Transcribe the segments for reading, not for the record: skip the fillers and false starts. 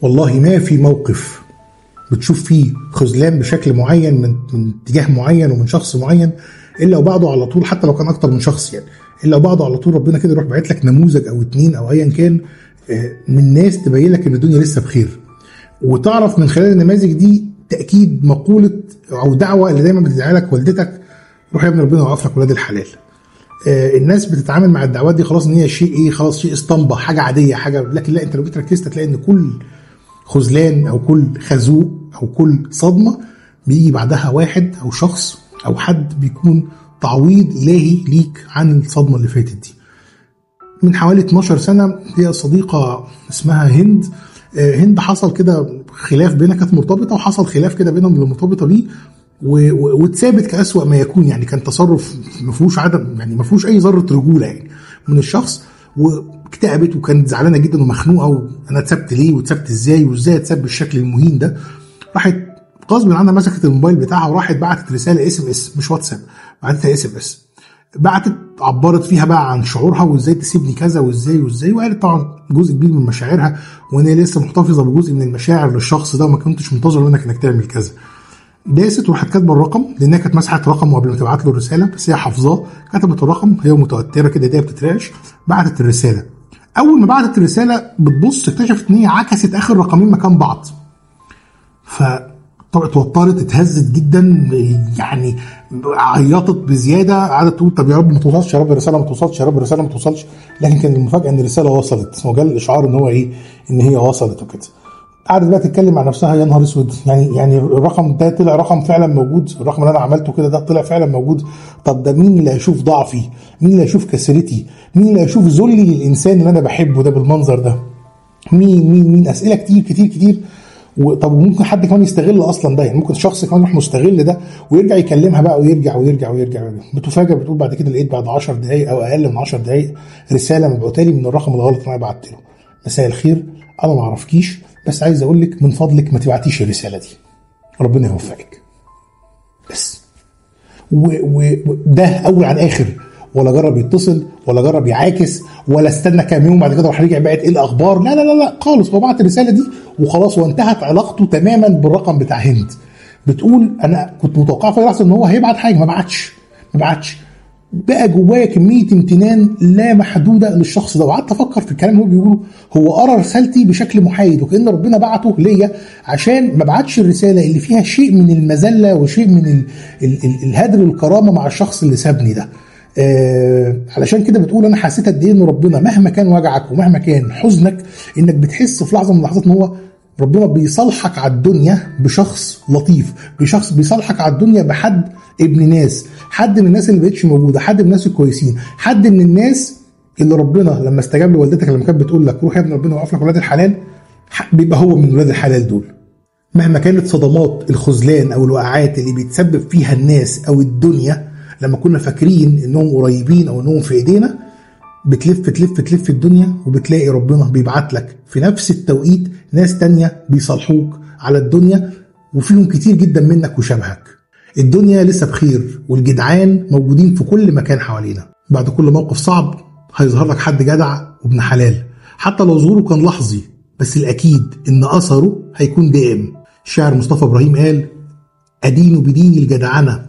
والله ما في موقف بتشوف فيه خذلان بشكل معين من اتجاه معين ومن شخص معين الا وبعده على طول، حتى لو كان اكتر من شخص يعني، الا وبعده على طول ربنا كده يروح باعت لك نموذج او اتنين او ايا كان من ناس تبين لك ان الدنيا لسه بخير. وتعرف من خلال النماذج دي تاكيد مقوله او دعوه اللي دايما بتدعي لك والدتك: روح يا ابن ربنا يوقف لك ولاد الحلال. الناس بتتعامل مع الدعوات دي خلاص ان هي شيء ايه، خلاص شيء اسطمبه، حاجه عاديه، حاجه. لكن لا، انت لو جيت ركزت تلاقي ان كل خذلان او كل خازوق او كل صدمه بيجي بعدها واحد او شخص او حد بيكون تعويض الهي ليك عن الصدمه اللي فاتت دي. من حوالي 12 سنه هي صديقه اسمها هند. هند حصل كده خلاف بينها، كانت مرتبطه وحصل خلاف كده بينهم اللي مرتبطه بيه، واتثابت كأسوأ ما يكون. يعني كان تصرف ما فيهوش عدم، يعني ما فيهوش اي ذره رجوله يعني من الشخص، واكتئبت وكانت زعلانه جدا ومخنوقه، وانا اتسبت ليه واتسبت ازاي وازاي اتسب بالشكل المهين ده. راحت غصب عنها مسكت الموبايل بتاعها وراحت بعتت رساله اس ام اس، مش واتساب، بعتتها اس ام اس، بعتت عبرت فيها بقى عن شعورها وازاي تسيبني كذا وازاي، وقالت طبعا جزء كبير من مشاعرها، وان هي لسه محتفظه بجزء من المشاعر للشخص ده وما كنتش منتظر منك انك تعمل كذا. داست وراحت كاتبه الرقم، لانها كانت مسحت رقمه قبل ما تبعت له الرساله، بس هي حافظاه. كتبت الرقم، هي متوتره كده، ايديها بتترعش، بعتت الرساله. اول ما بعتت الرساله بتبص اكتشفت ان هي عكست اخر رقمين مكان بعض، اتوترت، اتهزت جدا، يعني عيطت بزياده، قعدت تقول طب يا رب ما توصلش، يا رب الرساله ما توصلش، يا رب الرساله ما توصلش. لكن كان المفاجاه ان الرساله وصلت، وجال الاشعار ان هو ايه، ان هي وصلت وكده. قعدت بقى تتكلم مع نفسها: يا نهار اسود، يعني الرقم ده طلع رقم فعلا موجود، الرقم اللي انا عملته كده ده طلع فعلا موجود. طب ده مين اللي هيشوف ضعفي؟ مين اللي هيشوف كسرتي؟ مين اللي هيشوف ذلي للانسان اللي انا بحبه ده بالمنظر ده؟ مين اسئله كتير كتير كتير. طب ممكن حد كمان يستغل اصلا ده، يعني ممكن شخص كمان يروح مستغل ده ويرجع يكلمها بقى ويرجع. بتفاجئ بتقول بعد كده لقيت بعد 10 دقائق او اقل من 10 دقائق رساله مبعوثه لي من الرقم الغلط اللي انا بعت له: مساء الخير، انا ما اعرفكيش، بس عايز اقول لك من فضلك ما تبعتيش الرساله دي، ربنا يوفقك. بس وده اول عن اخر، ولا جرب يتصل ولا جرب يعاكس ولا استنى كام يوم بعد كده راح رجع بعت ايه الاخبار، لا خالص. هو بعت الرساله دي وخلاص، وانتهت علاقته تماما بالرقم بتاع هند. بتقول انا كنت متوقعه في لحظه ان هو هيبعت حاجه، ما بعتش. بقى جوايا كميه امتنان لا محدوده للشخص ده، وقعدت افكر في الكلام اللي هو بيقوله. هو قرا رسالتي بشكل محايد، وكأن ربنا بعته ليا عشان ما بعتش الرساله اللي فيها شيء من المذله وشيء من الهدر الكرامه مع الشخص اللي سابني ده. علشان كده بتقول انا حسيت قد ايه ان ربنا مهما كان وجعك ومهما كان حزنك، انك بتحس في لحظه من اللحظات ان هو ربنا بيصالحك على الدنيا بشخص لطيف، بشخص بيصالحك على الدنيا بحد ابن ناس، حد من الناس اللي بقتش موجوده، حد من الناس الكويسين، حد من الناس اللي ربنا لما استجاب لوالدتك لما كانت بتقول لك روح يا ابن ربنا وقف لك ولاد الحلال، بيبقى هو من ولاد الحلال دول. مهما كانت صدمات الخذلان او الوقعات اللي بيتسبب فيها الناس او الدنيا لما كنا فاكرين انهم قريبين او انهم في ايدينا، بتلف الدنيا وبتلاقي ربنا بيبعت لك في نفس التوقيت ناس تانية بيصالحوك على الدنيا، وفيهم كتير جدا منك وشبهك. الدنيا لسه بخير، والجدعان موجودين في كل مكان حوالينا. بعد كل موقف صعب هيظهر لك حد جدع وابن حلال، حتى لو ظهوره كان لحظي، بس الأكيد إن أثره هيكون دائم. الشاعر مصطفى إبراهيم قال: أدين بدين الجدعنة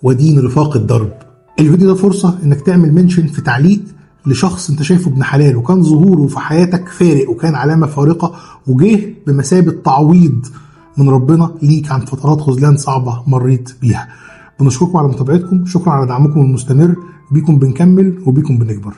ودين رفاق الدرب. الفيديو ده فرصة إنك تعمل منشن في تعليق لشخص انت شايفه ابن حلال وكان ظهوره في حياتك فارق وكان علامة فارقة وجه بمثابة تعويض من ربنا ليك عن فترات خذلان صعبة مريت بيها. بنشكركم على متابعتكم، شكرا على دعمكم المستمر، بيكم بنكمل وبيكم بنكبر.